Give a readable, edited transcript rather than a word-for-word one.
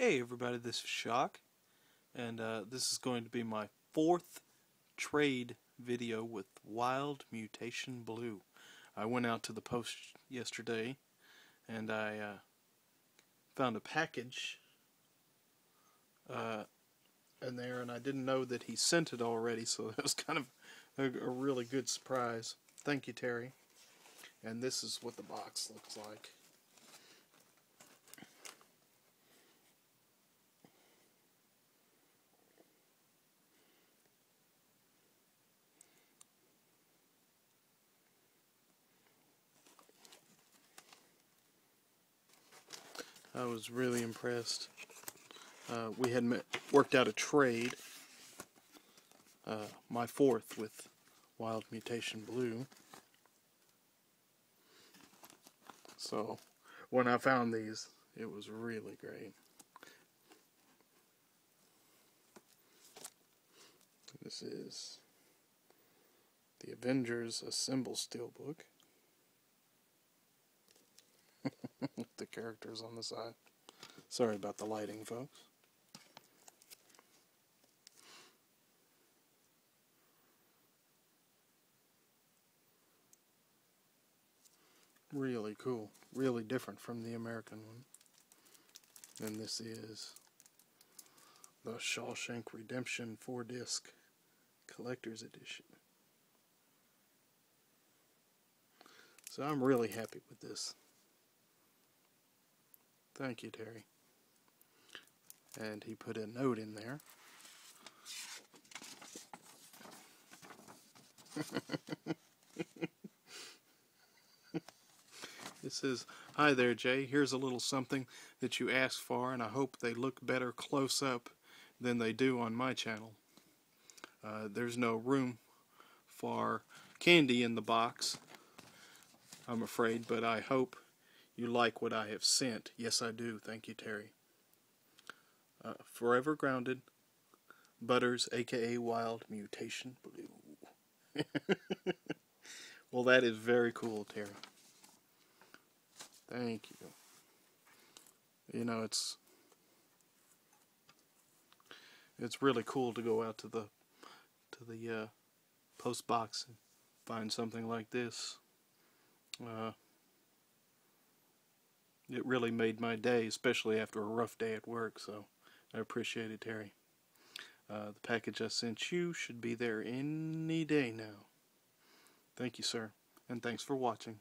Hey everybody, this is Shock, and this is going to be my 4th trade video with Wildmutationblu. I went out to the post yesterday, and I found a package in there, and I didn't know that he sent it already, so that was kind of a really good surprise. Thank you, Terry. And this is what the box looks like. I was really impressed. We had worked out a trade, my 4th with Wildmutationblu. So when I found these, it was really great. This is the Avengers Assemble Steelbook. With the characters on the side. Sorry about the lighting, folks. Really cool. Really different from the American one. And this is the Shawshank Redemption 4-disc Collector's Edition. So I'm really happy with this. Thank you, Terry. And he put a note in there. It says, "Hi there, Jay. Here's a little something that you asked for, and I hope they look better close up than they do on my channel. There's no room for candy in the box, I'm afraid, but I hope you like what I have sent. Yes, I do. Thank you, Terry. Forever Grounded, Butters, aka Wildmutationblu." Well, that is very cool, Terry. Thank you. You know, it's really cool to go out to the post box and find something like this. It really made my day, especially after a rough day at work, so I appreciate it, Terry. The package I sent you should be there any day now. Thank you, sir, and thanks for watching.